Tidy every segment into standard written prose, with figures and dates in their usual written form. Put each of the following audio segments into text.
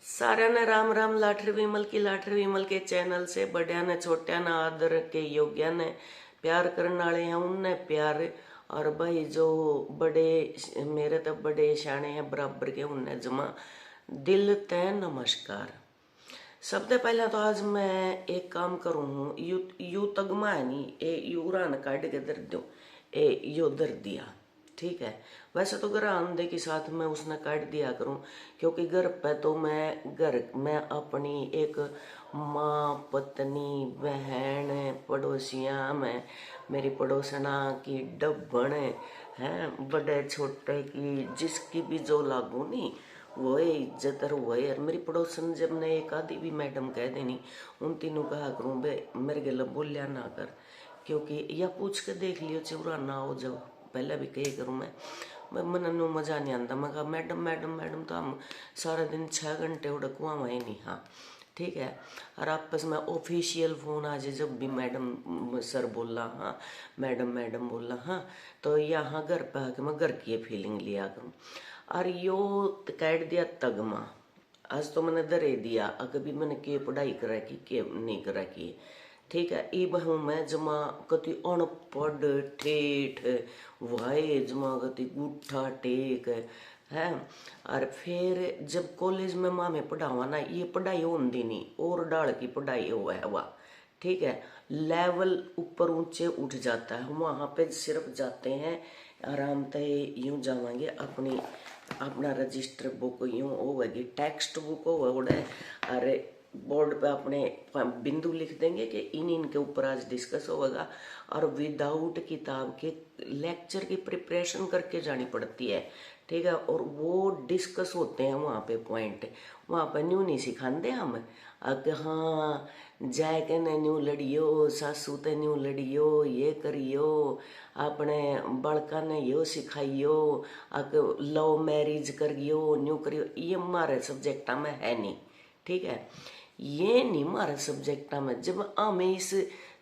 सारा ने राम राम। लाठर विमल के चैनल से बड़िया ने छोटिया ने आदर के योग्या ने प्यार करने वाले हैं उनने प्यार। और भाई जो बड़े मेरे तो बड़े शाने हैं बराबर के उनने जमा दिल तय नमस्कार। सबसे पहला तो आज मैं एक काम करूँ यू तगमा है नी ए यूरान काट के दर दो ए यो दर दिया। ठीक है, वैसे तो घर आंधे के साथ में उसने काट दिया करूं क्योंकि घर पे तो मैं अपनी एक माँ पत्नी बहन पड़ोसियाँ में मेरी पड़ोसना की डब्बन हैं बड़े छोटे की जिसकी भी जो लागू नहीं वो इज्जत और वो यार मेरी पड़ोसन जब ने एक आधी भी मैडम कह देनी उन तीनों कहा करूँ बे मेरे गला बोलिया ना कर क्योंकि या पूछ के देख लियो चिवरा ना हो जब पहले भी कही करूँ मैं मन मजा नहीं आता। मैं कहा मैडम मैडम मैडम तो हम सारा दिन 6 घंटे उड़कुआ हुए नहीं। हाँ ठीक है, और आपस में ऑफिशियल फोन आ जाए जब भी मैडम सर बोला हाँ मैडम मैडम बोला हाँ तो यहाँ घर पे आके मैं घर की फीलिंग लिया करूँ। और यो कैट दिया तगमा आज तो मैंने दरे दिया कभी मैंने के पढ़ाई करा की के नहीं करा की। ठीक है, ई बहु मैं जमा कति अनपढ़ ठेठ वाए जमा कति गुठा टेक है। और फिर जब कॉलेज में माँ में पढ़ावा ना ये पढ़ाई होती नहीं और डाल की पढ़ाई हुआ है वाह। ठीक है, लेवल ऊपर ऊंचे उठ जाता है वहाँ पे सिर्फ जाते हैं आराम से यूं जावांगे अपनी अपना रजिस्टर बुक यूं होगी टेक्स्ट बुक होगा। अरे बोर्ड पे अपने बिंदु लिख देंगे कि इनके ऊपर आज डिस्कस होगा और विदाउट किताब के लेक्चर की प्रिपरेशन करके जानी पड़ती है। ठीक है, और वो डिस्कस होते हैं वहाँ पे पॉइंट वहाँ पे न्यू नहीं सिखाते हम हाँ जाए के न्यू लड़ियो सासू ते न्यू लड़ियो ये करियो अपने बड़का ने यो सिखाइयो लव मैरिज करियो न्यू करियो ये हमारे सब्जेक्टा में है नहीं। ठीक है, ये नहीं हमारे सब्जेक्टा में जब हमें इस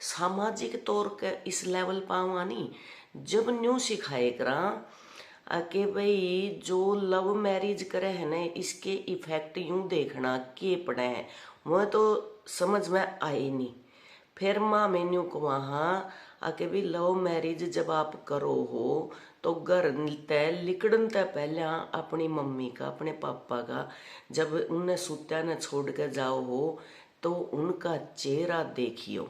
सामाजिक तौर के इस लेवल पावा नहीं जब न्यू सिखाए करा कि भाई जो लव मैरिज करे है ना इसके इफेक्ट यूं देखना के पड़े हैं वह तो समझ में आए नहीं। फिर माँ मैन्यू को वहाँ आके भी लव मैरिज जब आप करो हो तो घर तय लिकड़न तय पहले अपनी मम्मी का अपने पापा का जब उन्हें सुत्या न छोड़ के जाओ हो तो उनका चेहरा देखियो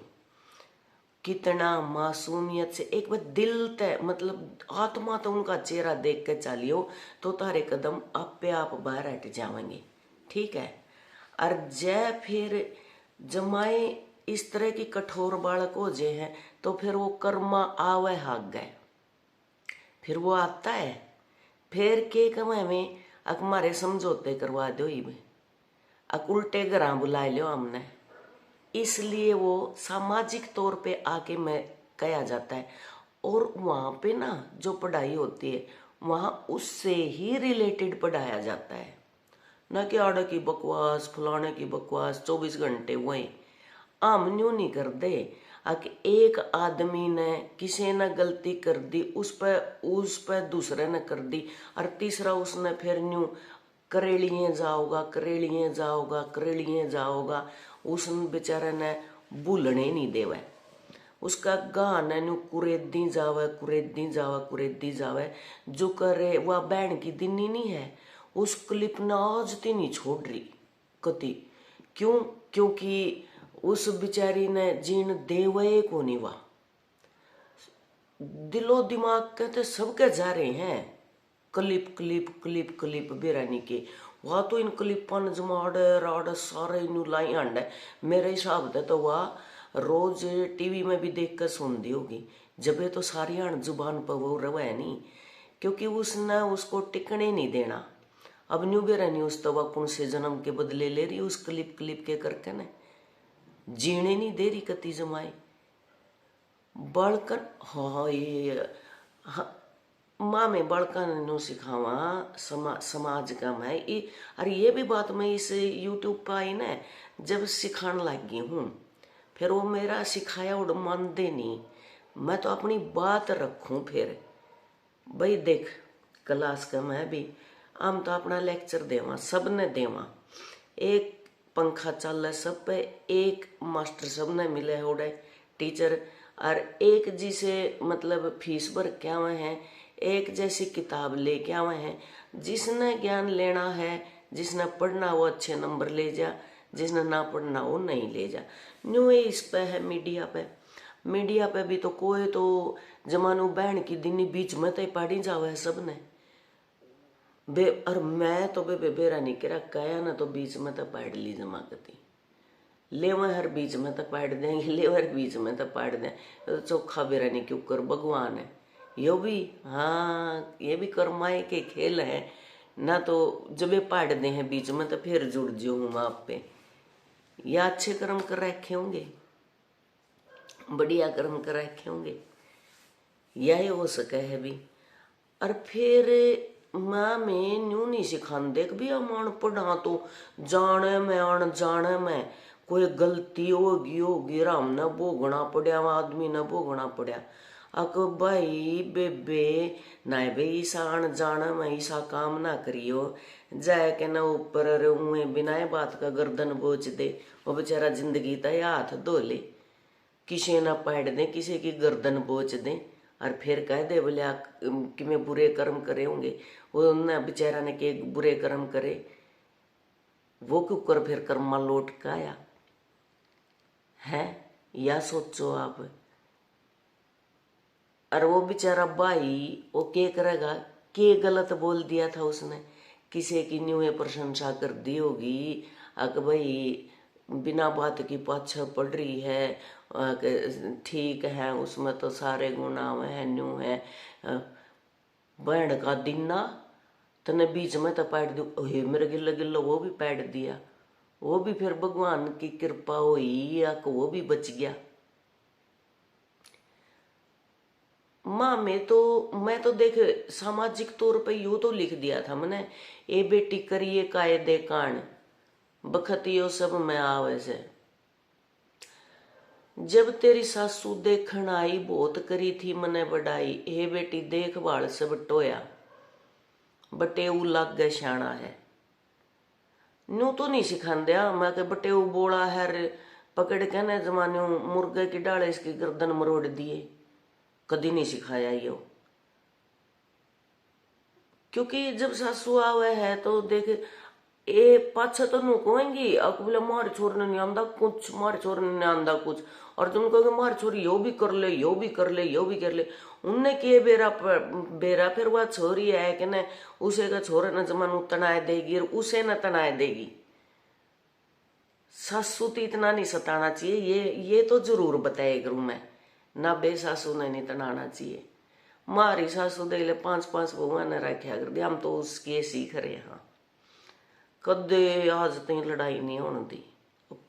कितना मासूमियत से एक बार दिल तय मतलब आत्मा तो उनका चेहरा देख के चलियो तो तारे कदम आपे आप बाहर हट जाएंगे। ठीक है, और जय फिर जमाए इस तरह की कठोर बालक हो जे हैं तो फिर वो कर्मा आवे हाग गए फिर वो आता है फिर के कमे में हमारे समझौते करवा दो ही उल्टे घरा बुला लो हमने इसलिए वो सामाजिक तौर पे आके मैं कहा जाता है। और वहाँ पे ना जो पढ़ाई होती है वहाँ उससे ही रिलेटेड पढ़ाया जाता है न कि आड़े की बकवास फलाने की बकवास 24 घंटे वही हम न्यू नहीं कर दे। एक आदमी ने किसी ने गलती कर दी उस पर दूसरे ने कर दी और तीसरा उसने फिर न्यू करेलिए जाओगा उस बेचारे ने भूलने नहीं देवे उसका गान न्यू कुरेदी जावे जो करे वह बहन की दिनी नहीं है उस क्लिप ने आज ती नहीं छोड़ रही कति क्यों क्योंकि उस बिचारी ने जीन देवे को नहीं वा दिलो दिमाग कहते सबके जा रहे हैं क्लिप बेरानी के वह तो इन क्लिपन जमाड़े राड़ सारे इन लाई अंड मेरे हिसाब से तो वह रोज टीवी में भी देख कर सुनती होगी जब ये तो सारी अण जुबान पर वो रवे नहीं क्योंकि उसने उसको टिकने नहीं देना। अब न्यू बेरानी उस तो वह से जन्म के बदले ले रही उस क्लिप के करके न जीने नहीं दे रही कति जमाए बड़कन हाँ ये हाँ माँ में बड़कन नो सिखावा समाज का मैं अरे ये भी बात मैं इस यूट्यूब पर आई ना जब सिखाने लग गई हूँ फिर वो मेरा सिखाया उड़ मानते नहीं मैं तो अपनी बात रखूँ फिर भाई देख क्लास का मैं भी हम तो अपना लेक्चर देवा सब ने देवा एक पंखा चल रहा सब पे, एक मास्टर सब ने मिले होड़े टीचर, और एक जिसे मतलब फीस भर के आवे हैं, एक जैसी किताब लेके आवे हैं। जिसने ज्ञान लेना है, जिसने पढ़ना वो अच्छे नंबर ले जा, जिसने ना पढ़ना वो नहीं ले जा। न्यू इस पे है मीडिया पे। मीडिया पे भी तो कोई तो जमानो बहन की दिनी बीच में तो पढ़ी जावे सबने बे। और मैं तो बेरा नहीं करा कया ना, तो बीच में तो पढ़ ली जमा करती ले, वह हर बीच में तो पढ़ देंगे, ले हर बीच में तो पढ़ दें। तो चोखा बेरा नहीं क्यों कर भगवान है यो भी। हाँ ये भी कर्माए के खेल है ना, तो जब ये पढ़ दे हैं बीच में तो फिर जुड़ जो हूँ आप पे, या अच्छे कर्म कर रखे होंगे, बढ़िया कर्म कर रखे होंगे, यही हो सके है भी। और फिर माँ में न्यू नहीं सिखान देख भी अमान पढ़ा तो जाने में अण जाने में कोई गलती होगी राम न भोगना पड़ा, आदमी न भोगना पड़ा। अक भाई बेबे नाय बे ईसा अण जाने में ईसा काम ना करियो, जाए के न ऊपर उए बिना बात का गर्दन बोच दे, वो बेचारा जिंदगी तय हाथ धो ले, किसी ना पढ़ दे, किसी की गर्दन बोच दे, और फिर कह दे बोले कि मैं बुरे कर्म करे होंगे। वो उन्हें बेचारा ने के बुरे कर्म करे, वो क्यों कर फिर कर्मा लौट का आया है, या सोचो आप। और वो बेचारा भाई वो के करेगा, के गलत बोल दिया था उसने, किसी की न्यू प्रशंसा कर दी होगी, अक भाई बिना बात की पाछा पड़ रही है, ठीक है उसमें तो सारे गुना है न्यू है, बहन का दिना तने बीच में तो पैड दी, मेरे गिल्ला गिल्ला वो भी पैड दिया, वो भी फिर भगवान की कृपा हुई या वो भी बच गया। माँ मैं तो देख सामाजिक तौर पे यू तो लिख दिया था मैंने, ए बेटी करिए कायदे कान बखतियो सब में आवे से। जब तेरी सासू देखन आई बहुत करी थी मने बड़ाई, ए बेटी देखभाल से बटोया बटेऊ लग गए शाना है। न्यू तो नहीं सिखांदिया मैं के बटेऊ बोला है, पकड़ के न जमाने मुर्गे की डाले इसकी गर्दन मरोड़ दिए, कदी नहीं सिखाया यो। क्योंकि जब सासू आवे है तो देख ए पाछा तो नु कहेंगी अब बोले मार छोर ने नहीं आंदा कुछ, मार छोर ने नहीं आंदा कुछ, और तुम कहोगे मार छोरी यो भी कर ले यो भी कर ले यो भी कर ले। उनने के बेरा फिर वह छोरी है कि न उसे का छोरा न जमानू तनाए देगी और उसे न तनाए देगी। सासू तो इतना नहीं सताना चाहिए, ये तो जरूर बताए करूं मैं ना, बे सासू ने नहीं तनाना चाहिए। मारी सासू दे ले 5-5 बहुआ ने रखा कर दिया, हम तो उसके सीख रहे हाँ, कदे आज तई लड़ाई नहीं होने दी,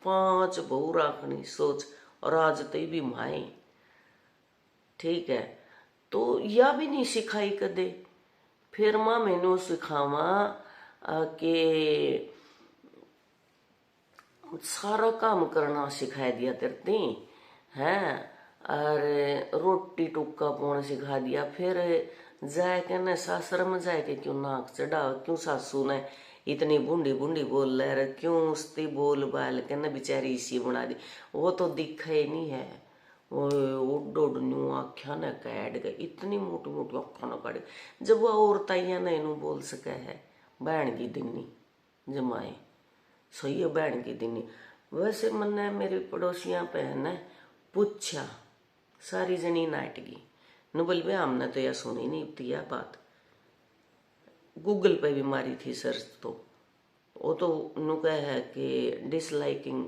5 बहू रखनी सोच, और आज तई भी माए ठीक है। तो या भी नहीं सिखाई कदे। फिर माँ मैनू सिखावा के सारा काम करना सिखा दिया तेरती हैं, और रोटी टुक्का पाना सिखा दिया। फिर जाए के न सासर में जाए के क्यों नाक चढ़ा, क्यों सासू ने इतनी बूंदी बूंदी बोल रहे, क्यों उसती बोल बाल के न बेचारी इसी बना दी, वो तो दिखा ही नहीं है। वो उड न्यू आख्या न कैड गए, इतनी मोटी मोटी आखा न काट, जब वह औरताइया ने इनू बोल सके है बहन की दिनी जमाए सही है बहन की दिनी। वैसे मैंने मेरी पड़ोसियां बहन ने पूछा, सारी जनी नाट गई न, बोल भाई हमने तो यह सुनी नहीं थी यह बात, गूगल पे भी मारी थी सर्च, तो वो तो नु कह है कि डिसलाइकिंग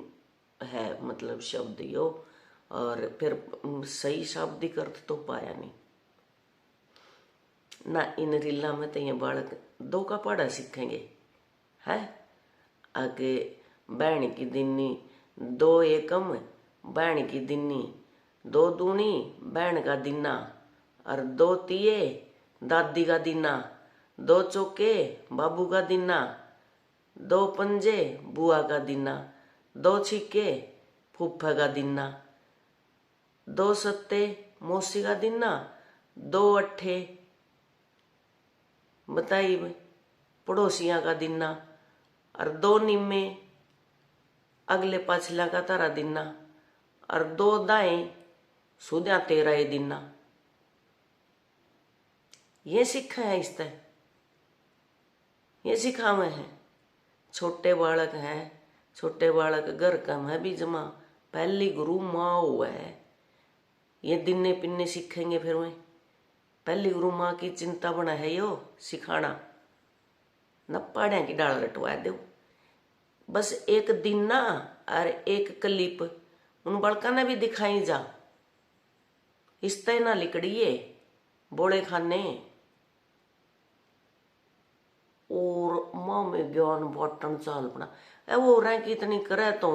है मतलब शब्द यो, और फिर सही शाब्दिक अर्थ तो पाया नहीं ना। इन रीला में तो ये बालक 2 का पढ़ा सीखेंगे है, आगे बहन की दिनी 2 एकम बहन की दिनी, 2 दूनी बहन का दिना, और 2 तिये दादी का दिना, 2 चौके बाबू का दिना, 2 पंजे बुआ का दिना, 2 छिक्के फूफा का दिना, 2 सत्ते मौसी का दिना, 2 अट्ठे बताई पड़ोसियां का दिना, और 2 निम्मे अगले पाछला का तारा दिना और 2 दाएं सुद्या 13 दिना। ये सीखा है इस तरह, ये सिखावे हैं। छोटे बालक हैं, छोटे बालक घर कम है भी जमा पहली गुरु माँ हुआ है। ये दिने पिन्ने सीखेंगे फिर वही पहली गुरु माँ की चिंता बना है यो सिखाना। न पाड़िया की डाल रटवा दो बस एक दिन ना और एक क्लिप उन बड़का ने भी दिखाई जा। इस तरह ना लिकड़िए बोले खाने और माँ में ज्ञान बटन चाल पड़ा ए वो रैंक इतनी करे तो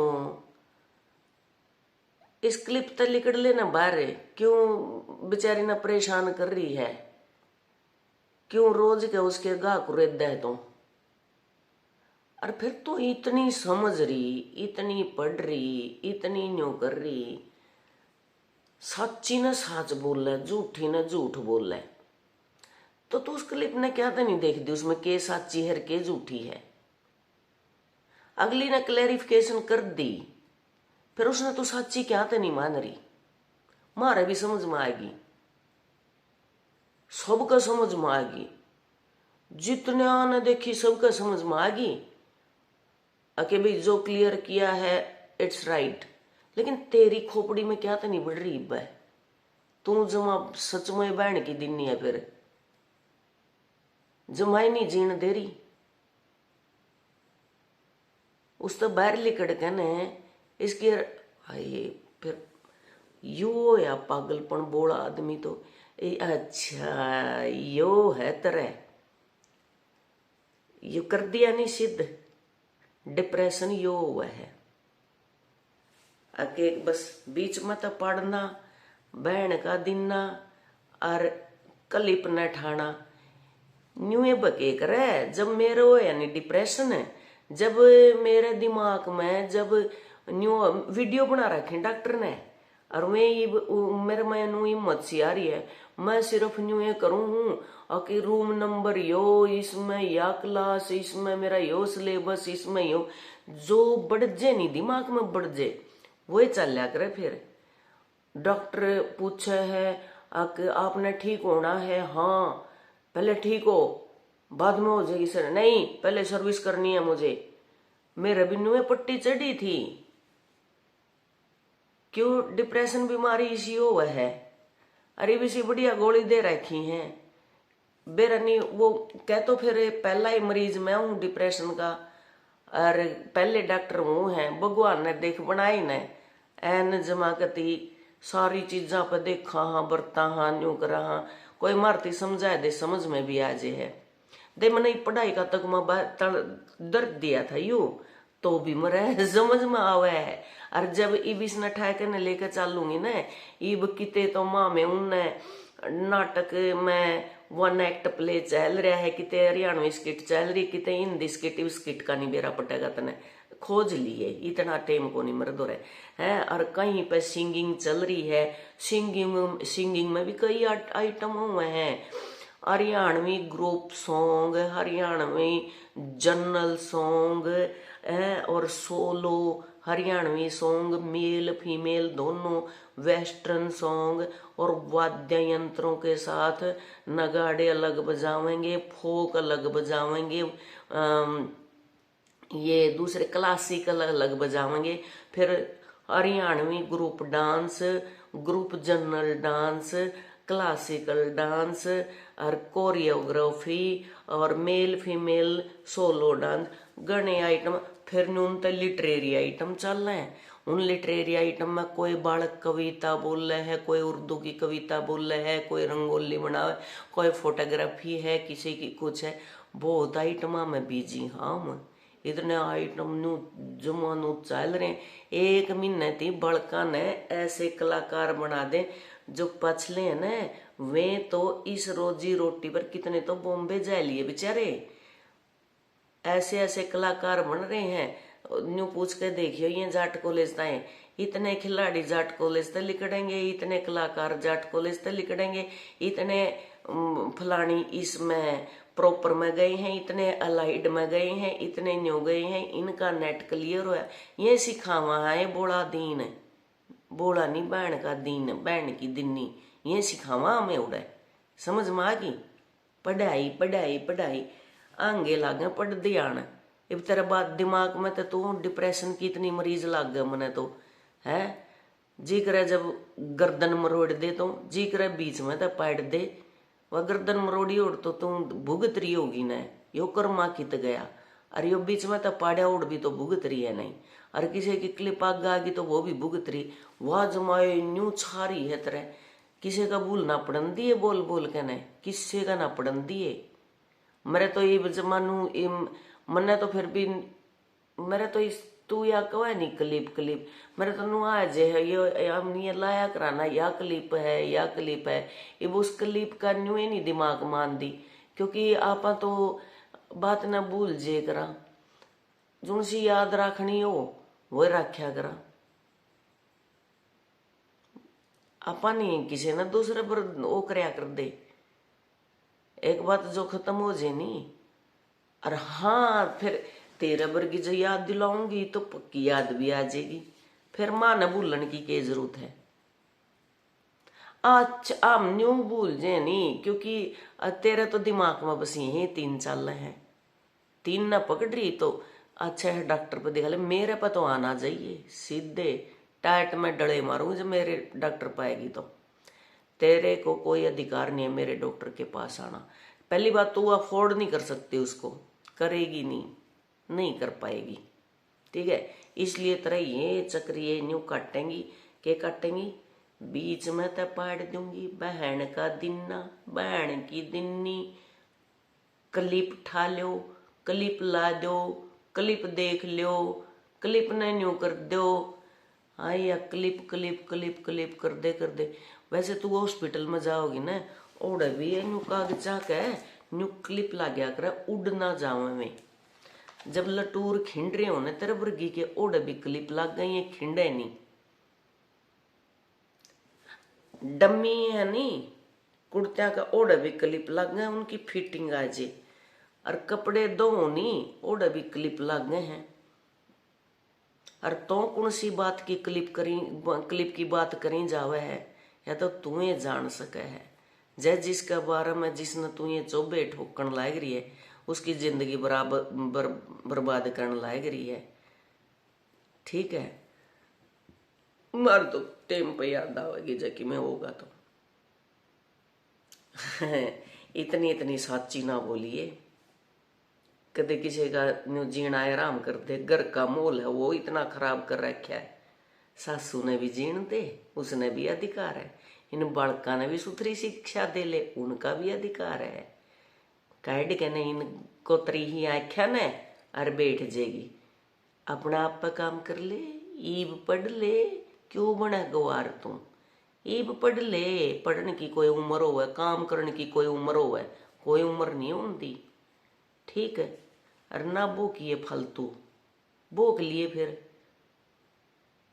इस क्लिप तक लिकड़ लेना बाहर। क्यों बेचारी ना परेशान कर रही है, क्यों रोज के उसके गाह को रेद है तो। और फिर तो इतनी समझ रही, इतनी पढ़ रही, इतनी न्यू कर रही, सच्ची ने सच बोल है, झूठी ने झूठ बोल है। तो उस क्लिप ने क्या तो नहीं देख दी उसमें के सच्ची है के झूठी है। अगली ने क्लैरिफिकेशन कर दी, फिर उसने तो सच्ची क्या तो नहीं मान रही। मारे भी समझ में आएगी, सबका समझ में आएगी, जितने आने देखी सबका समझ में आएगी कि भाई जो क्लियर किया है इट्स राइट। लेकिन तेरी खोपड़ी में क्या तो नहीं बढ़ रही है, तू जमा सच में बहन की दिनी है, फिर जमाई नहीं जीण दे रही। उस तो बाहर लिकड़ के ने इसकी आइए फिर यो या पागलपन बोला आदमी तो अच्छा यो है तरह यो कर दिया नहीं सिद्ध। डिप्रेशन यो हुआ है आके बस बीच में तो पढ़ना बहन का दिना और क्लिप न ठाना न्यू बके करे। जब मेरे हो यानी डिप्रेशन है, जब मेरे दिमाग में जब न्यू वीडियो बना रखे डॉक्टर ने और मेरे में न्यू हिम्मत सी आ रही है, मैं सिर्फ न्यू ये करूँ हूँ कि रूम नंबर यो, इसमें या क्लास, इसमें मेरा यो सिलेबस, इसमें यो जो बढ़ जे नहीं दिमाग में बढ़ जे वही चल लिया करे। फिर डॉक्टर पूछे है कि आपने ठीक होना है, हाँ पहले ठीक हो बाद में हो जाएगी सर, नहीं पहले सर्विस करनी है मुझे। मेरे बिन्नू में पट्टी चढ़ी थी, क्यों डिप्रेशन बीमारी इसी हो है। अरे भी सी बढ़िया गोली दे रखी है बेरनी वो कह तो फिर पहला ही मरीज मैं हूँ डिप्रेशन का और पहले डॉक्टर वो है। भगवान ने देख बनाई ने एन जमाकती सारी चीजा पर देखा हाँ बरता हाँ न्यू करा हाँ कोई मारती समझाए दे समझ में भी आ जे है दे। मैंने पढ़ाई का तक मैं दर्द दिया था यू तो भी मरे समझ में आवे है। और जब इबिस न ठाके न लेकर चलूंगी न इब किते तो माँ में उनने नाटक में 1 एक्ट प्ले चल रहा है, किते हरियाणवी स्किट चल रही, किते हिंदी स्किट स्किट का नहीं बेरा पटेगा तने खोज लिए इतना टाइम को नहीं मर्द हो रहे हैं। और कहीं पे सिंगिंग चल रही है, सिंगिंग में भी कई आइटम हुए हैं, Haryanvi group song, Haryanvi general song और solo Haryanvi song, male female दोनों, वेस्टर्न सॉन्ग और वाद्य यंत्रों के साथ नगाड़े अलग बजावेंगे, फोक अलग बजावेंगे, ये दूसरे क्लासिकल अलग बजावेंगे, फिर Haryanvi group dance, group general dance, classical dance और कोरियोग्राफी और मेल फीमेल सोलो डांस गणे आइटम। फिर उन तो लिटरेरी आइटम चल रहे हैं, उन लिटरेरी आइटम में कोई बालक कविता बोल रहे है, कोई उर्दू की कविता बोल रहे है, कोई रंगोली बनावे, कोई फोटोग्राफी है, किसी की कुछ है। बहुत आइटमा में बिजी हम इतने आइटम नु जमानू चल रहे। एक महीने थी बड़का ने ऐसे कलाकार बना दे जो पछले है न वे तो इस रोजी रोटी पर कितने तो बॉम्बे जा लिए बेचारे। ऐसे ऐसे कलाकार बन रहे हैं। न्यू पूछ के देखियो ये जाट कॉलेज ताए इतने खिलाड़ी जाट कॉलेज तक लिखड़ेंगे, इतने कलाकार जाट कॉलेज तक लिखड़ेंगे, इतने फलानी इसमें प्रॉपर में गए हैं, इतने अलाइड में गए हैं, इतने न्यू गए हैं, इनका नेट क्लियर हुआ, ये सिखावा है बोला दीन, बोला नहीं बहन का दीन, बहन की दिन्नी, ये सिखावा हमें उड़ा। समझ में आ गई? पढ़ाई पढ़ाई पढ़ाई, आगे लागे पढ़ ध्यान। अब तेरा बात दिमाग में तो तू डिप्रेशन की इतनी मरीज लाग गया मने तो है। जी करे जब गर्दन मरोड़ दे तो जी करे बीच में तो पाट दे, वह गर्दन मरोड़ी उड़ तो तू भुगत रही होगी न, यो कर्मा कित गया। अरे यो बीच में तो पाड़ा उड़ भी तो भुगत रही है नहीं, और किसी की क्लिप आग आ गई तो वो भी भुगत रही, वह जमाए न्यू छारी है तरह। किसी का भूल ना पड़न दिए बोल बोल के न, किसी का ना पड़न दिए। मेरे तो ये जमानू मने तो फिर भी मेरे तो इस तू या कवा नहीं क्लिप क्लिप, मेरे तो नु आज है ये हम ये लाया कराना, या क्लिप है या क्लिप है, ये उस क्लिप का न्यू ही नहीं दिमाग मान दी, क्योंकि आपा तो बात ना भूल जे करा, जो सी याद रखनी हो वो रखा करा। आपा नहीं किसी ने दूसरे पर वो करया कर दे, एक बात जो खत्म हो जाए नहीं। और हाँ फिर तेरे वर्गी जो याद दिलाऊंगी तो पक्की याद भी आ जाएगी, फिर मां न भूलन की जरूरत है। अच्छा हम न्यू भूल जाए नहीं, क्योंकि तेरे तो दिमाग में बस यही 3 चाल है, 3 न पकड़ रही तो अच्छा है डॉक्टर पर दिखा ले। मेरे पर तो आना चाहिए सीधे टाइट में डले मारूंगी जब मेरे डॉक्टर पाएगी तो। तेरे को कोई अधिकार नहीं है मेरे डॉक्टर के पास आना। पहली बात तो अफोर्ड नहीं कर सकती, उसको करेगी नहीं कर पाएगी, ठीक है। इसलिए तरह ये चक्र ये न्यू काटेंगी, के काटेंगी बीच में तो पाड़ दूंगी बहन का दिन्ना, बहन की दिन्नी, क्लिप ठा लो, क्लिप ला दो, क्लिप देख लो, क्लिप ने न्यू कर दो। हाँ या क्लिप क्लिप क्लिप क्लिप कर दे। वैसे तू हॉस्पिटल में जाओगी ना, ओढ़ भी है न्यू कागजा के न्यू क्लिप ला गया कर, उड़ ना जावे में। जब लटूर खिंड रहे हो ना तेरे वर्गी के, ओढ़ भी क्लिप लग गई है, खिंडे नहीं डम्मी है नहीं, कुर्तिया का ओढ़ भी क्लिप लग गए, उनकी फिटिंग आ जे। और कपड़े दो नहीं, ओढ़ भी क्लिप लग गए हैं। और तो कौन सी बात की क्लिप की बात करी जावे है, या तो तू ये जान सके है। जय जिसके बारे में जिसने तू ये चोबे ठोकन लाग रही है, उसकी जिंदगी बर्बाद करने लाग रही है, ठीक है। मार तो टेम पे याद आवेगी जबकि मैं होगा तो इतनी इतनी साची ना बोलिए, कदे किसी का न्यू जीना आराम कर दे। घर का मोल है वो इतना खराब कर रखा है, सासू ने भी जीण दे, उसने भी अधिकार है, इन बालका ने भी सुथरी शिक्षा दे ले, उनका भी अधिकार है। कैड के नहीं इनको तरी ही आख्या ने और बैठ जाएगी, अपना आप पर काम कर ले, ईब पढ़ ले, क्यों बना गवार तुम, ईब पढ़ ले। पढ़ने की कोई उम्र हो है, काम करने की कोई उम्र हो है, कोई उम्र नहीं होती, ठीक है। और ना बोकिए फालतू, बोक लिए फिर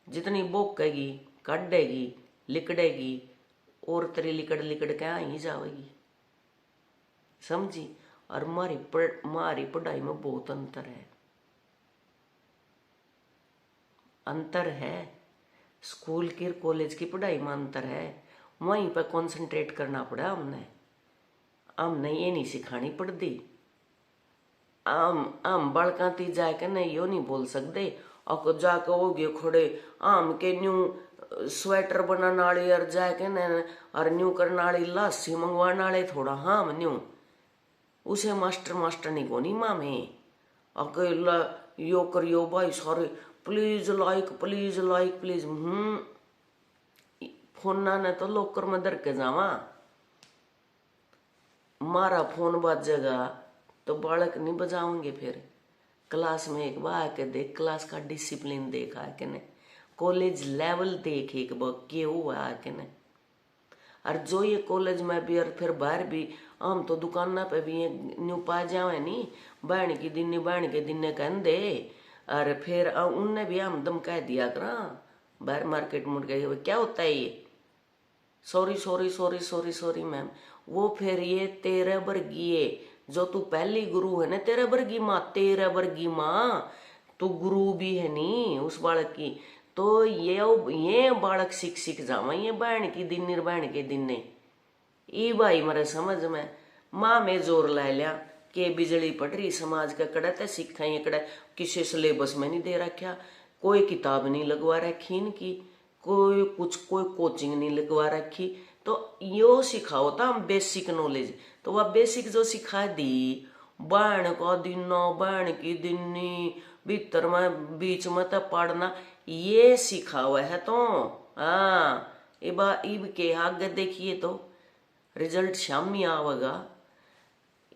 जितनी बोकेगी काटेगी लिकड़ेगी, और तेरी लिकड़ लिकड़ के आ ही जाएगी, समझी। और मारी पढ़ाई में बहुत अंतर है, स्कूल की कॉलेज की पढ़ाई में अंतर है, वहीं पर कंसंट्रेट करना पड़ा हमने ये नहीं सिखानी पड़ती। आम बालका ती जाके नहीं यो नहीं बोल सकते, और जाके हो गए खड़े आम के न्यू स्वेटर बनाने वाले और जाके न और न्यू करने वाली लासी मंगवाने वाले थोड़ा हाँ न्यू उसे मास्टर नहीं कोनी मामे अकेला यो करियो भाई सारे प्लीज लाइक प्लीज। फोना ने तो लोकर में दर के जावा, मारा फोन बाजेगा तो बालक नहीं बजाओगे। फिर क्लास में एक बार आके देख, क्लास का डिसिप्लिन देख आके ने, कॉलेज लेवल देख एक बार के हुआ आके ने। और जो ये कॉलेज में भी और फिर बाहर भी, हम तो दुकाना पे भी न्यू पा जावे नहीं, बहन के दिन कह दे, और फिर उनने भी हम दम कह दिया करा बाहर मार्केट मुड़ गए, क्या होता है ये, सॉरी मैम। वो फिर ये 13 वर्गीय जो तू पहली गुरु है ना, तेरे वर्गी माँ, तेरे वर्गी माँ, तू गुरु भी है नी उस बालक की। तो ये बालक सीख जावा, ये बहन की दिन निर्बहन के दिन ने ई भाई मेरे समझ में माँ में जोर ला लिया कि बिजली पड़ रही समाज का कड़ा ते सिक्खा ये कड़ा, किसी सिलेबस में नहीं दे रखा, कोई किताब नहीं लगवा रखी इनकी, कोई कोचिंग नहीं लगवा रखी। तो यो सिखाओ था हम बेसिक नॉलेज, तो वह बेसिक जो सिखा दी, बहन का दिनो बहन की दिनी भीतर में बीच में तो पढ़ना ये सिखा हुआ है। तो हाँ इब के आगे देखिए तो रिजल्ट शामी आवेगा।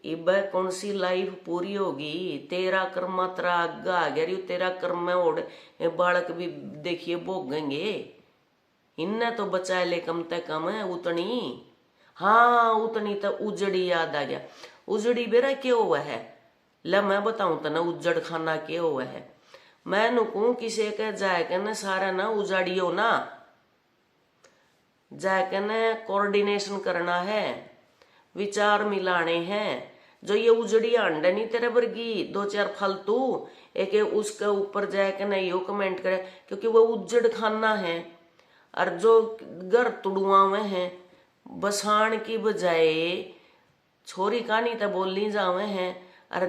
इब कौन सी लाइफ पूरी होगी, तेरा कर्म तेरा आगे आ गया, तेरा कर्म में ओढ़ बालक भी देखिए भोगेंगे। इनने तो बचा ले कम ते कम है उतनी, हाँ उतनी तो उजड़ी याद आ गया। उजड़ी बेरा क्या हुआ है, ले मैं बताऊं तो ना उजड़ खाना क्या हुआ है। मैं नुकूं किसी के जाके ना सारा ना उजाड़ियो ना, जाके ना कोऑर्डिनेशन करना है, विचार मिलाने हैं। जो ये उजड़ी अंडा नहीं तेरे वर्गी दो चार फालतू एक उसके ऊपर जाके ना यो कमेंट करे, क्योंकि वो उजड़ खाना है। और जो घर तुड़ुआ में है बसाण की बजाय छोरी कहानी तो बोलनी जावे हैं, और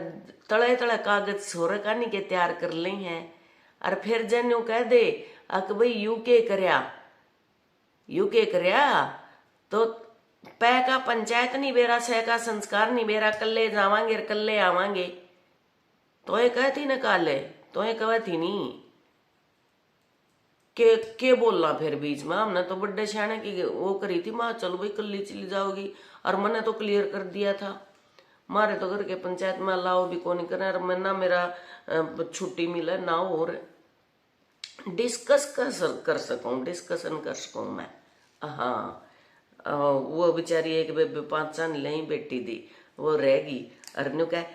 तड़े तड़े कागज छोरे कहानी के तैयार कर ली हैं। और फिर जन यू कह दे अक भाई यू के करया तो पै का पंचायत नहीं बेरा, सह का संस्कार नहीं बेरा, कल्ले जावांगे कल्ले आवांगे। तो ये कहती न काले, तो ये कहती नहीं के बोलना फिर बीच में। हमने तो बड्डे शाने की वो करी थी, माँ चलो भाई कल्ली चली जाओगी, और मैंने तो क्लियर कर दिया था। मारे तो घर के पंचायत में अलाउ भी कौन करे, और मैं ना मेरा छुट्टी मिले ना और डिस्कस कर सकूं, डिस्कशन कर सकूं मैं। हाँ वो बेचारी एक 5 साल नहीं बेटी दी, वो रहेगी। और नु कह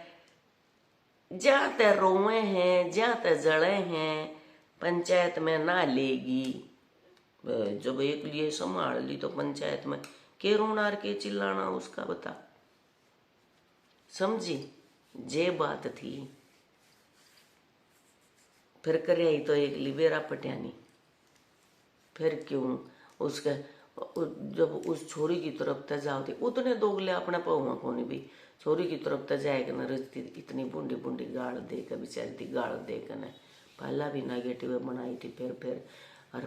जहाँ ते रोए हैं जहाँ ते जड़े हैं पंचायत में ना लेगी। जब एक लिए संभाल ली तो पंचायत में के रोना के चिल्लाना उसका बता, समझी जे बात थी। फिर करे ही तो एक लिबेरा पटियानी, फिर क्यों उसके जब उस छोरी की तरफ ते जाओ थी उतने दोगले अपने पाऊंगा कौन भी छोरी की तरफ ते जाएगा न रजती इतनी बूंदी बूंदी गाड़ दे कर बेचारी थी, गाड़ दे कर न पहला भी नेगेटिव बनाई थी।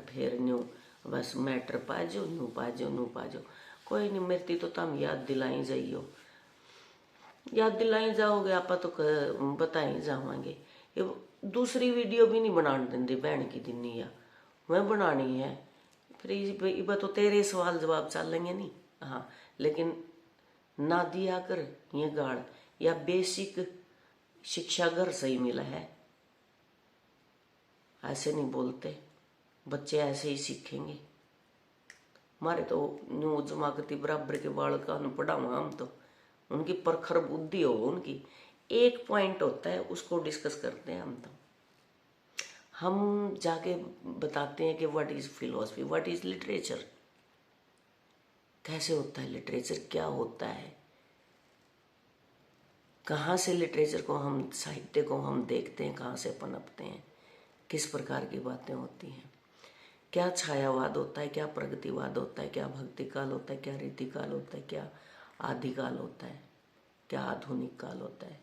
फिर न्यू बस मैटर पाजो न्यू पाजो कोई नहीं मरती तो तुम याद दिलाई जाइयो, याद दिलाई जाओगे आप तो बताई जावांगे। ये दूसरी वीडियो भी नहीं बनाने देंगे बहन की दिनी या मैं बनानी है, फिर इब तो तेरे सवाल जवाब चलेंगे नहीं। हाँ लेकिन ना दिया कर ये गाड़, या बेसिक शिक्षा घर से ही मिला है, ऐसे नहीं बोलते बच्चे, ऐसे ही सीखेंगे। हमारे तो न्यू जमाकती बराबर के बाल का पढ़ाऊंगा हम तो, उनकी प्रखर बुद्धि हो, उनकी एक पॉइंट होता है उसको डिस्कस करते हैं हम तो। हम जाके बताते हैं कि what is philosophy, what is literature, कैसे होता है लिटरेचर, क्या होता है, कहाँ से लिटरेचर को हम साहित्य को हम देखते हैं, कहाँ से पनपते हैं, किस प्रकार की बातें होती हैं, क्या छायावाद होता है, क्या प्रगतिवाद होता है, क्या भक्ति काल होता है, क्या रीतिकाल होता है, क्या आदिकाल होता है, क्या आधुनिक काल होता है।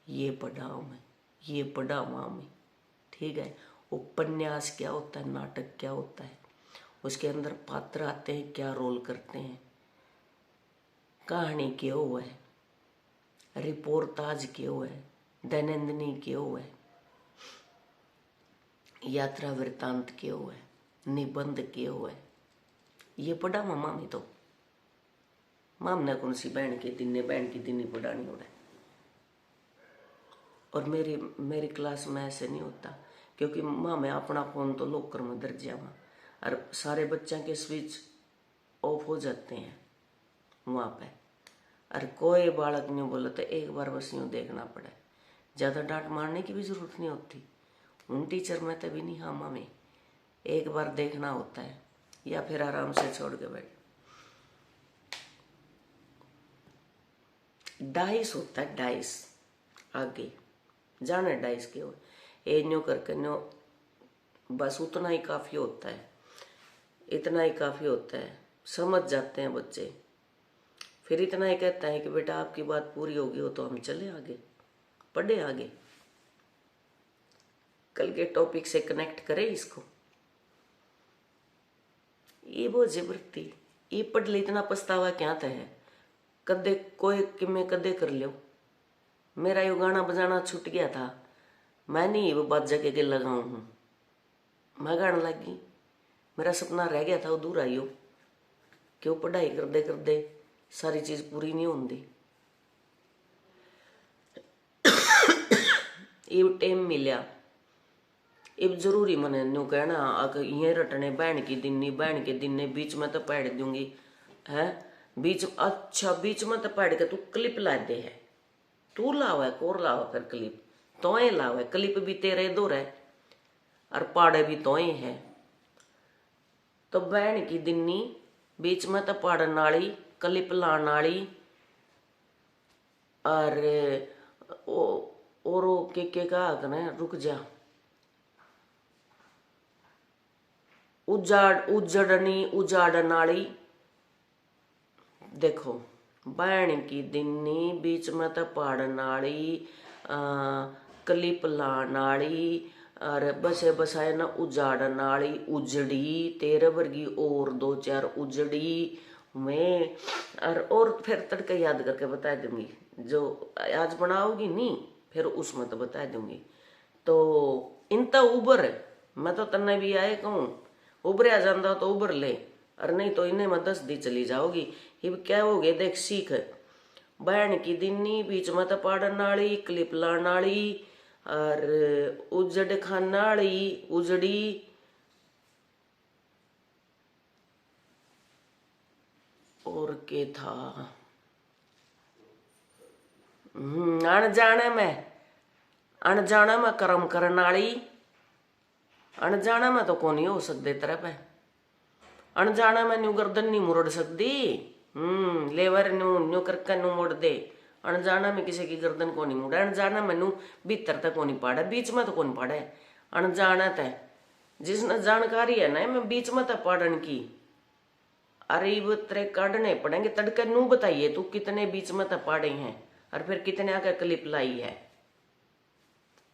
ये पढ़ा मैं ठीक है। उपन्यास क्या होता है, नाटक क्या होता है, उसके अंदर पात्र आते हैं क्या रोल करते हैं, कहानी क्या हुआ है, रिपोर्टाज क्या हुआ है, दैनंदिनी क्या हुआ है, यात्रा वृत्तांत क्या हुआ है, निबंध क्या हुआ है, ये पढ़ा मामी तो माम ने कौन सी बहन की दिन पढ़ानी हो रहा है। और मेरी क्लास में ऐसे नहीं होता, क्योंकि माँ मैं अपना फोन तो लॉकर में दर जावा और सारे बच्चों के स्विच ऑफ हो जाते हैं वहाँ पे, और कोई बालक नहीं बोला तो एक बार बस यूँ देखना पड़े, ज़्यादा डांट मारने की भी जरूरत नहीं होती। उन टीचर में तभी नहीं, हाँ माँ में एक बार देखना होता है, या फिर आराम से छोड़ के बैठ। डाइस होता है, डाइस आगे जाने डाइस के हो ए न्यो करके न्यो, बस उतना ही काफी होता है, इतना ही काफी होता है, समझ जाते हैं बच्चे। फिर इतना ही कहता है कि बेटा आपकी बात पूरी होगी हो तो हम चले आगे, पढ़े आगे, कल के टॉपिक से कनेक्ट करें इसको। ये वो जबरती ये पढ़ ले, इतना पछतावा क्या था है, कदे कोई कि मैं कदे कर लो। मेरा यो गाना बजाना छूट गया था, मैं नहीं वो बात जगह के लगाऊं हूं, मैं गाने लगी, मेरा सपना रह गया था अधूरा यो, क्यों पढ़ाई करते करते सारी चीज पूरी नहीं होती। ये टाइम मिला, अब जरूरी मने न्यू कहना अगर ये रटने बहन के दिन ने बीच में तो पढ़ दूंगी है, बीच अच्छा बीच में तो पढ़ के तू क्लिप ला दे है, तू लावा है कोर लावा फिर क्लिप तो ही लावा है, क्लिप भी तेरे दो रहे और पाड़े भी तो ही है। तो बहन की दिन्नी बीच में तो पढ़न वाली क्लिप लाने वाली और के कहा कने रुक जा, उजाड़न वाली। देखो बहन की दिन्नी बीच में तो पढ़न वाली क्लिप लान वाली और बसे बसाए ना उजाड़न वाली, उजड़ी तेरे वर्गी और दो चार उजड़ी में। और फिर तड़के याद करके बता दूंगी, जो आज बनाओगी नहीं फिर उसमें तो बता दूंगी। तो इनता उबर मैं तो तन्ने भी आए कहूँ उबरे आ जाता तो उबर ले, और नहीं तो इन्हें मैं 10 दी चली जाओगी। अब क्या हो गया देख सीख, बहन की दिन्नी बीच में तो पढ़न वाली क्लिप लान वाली और उजड़ खान वाली उजड़ी और के था अनजाने में कर्म करन वाली, अनजाने में तो कौन हो सकते तेरे पे, अनजाने में न्यू गर्दन नहीं मुड़ सकती, लेवर न्यू करके न्यू मोड़ दे, अनजाना में किसी की गर्दन को नहीं मुड़ा, अनजाना में न्यू भीतर तक को नहीं पाड़ा, बीच में तो कौन पाड़े, अनजाना तय जिसने जानकारी है ना मैं बीच में तो पढ़न की। अरे वो तेरे काटने पड़ेंगे तड़के नू बताइए तू कितने बीच में तो पढ़े हैं और फिर कितने आगे क्लिप लाई है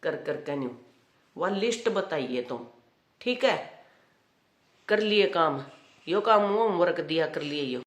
कर करके न्यू वह लिस्ट बताइए तुम, ठीक है। कर लिए काम, यो काम होमवर्क दिया कर लिए यो।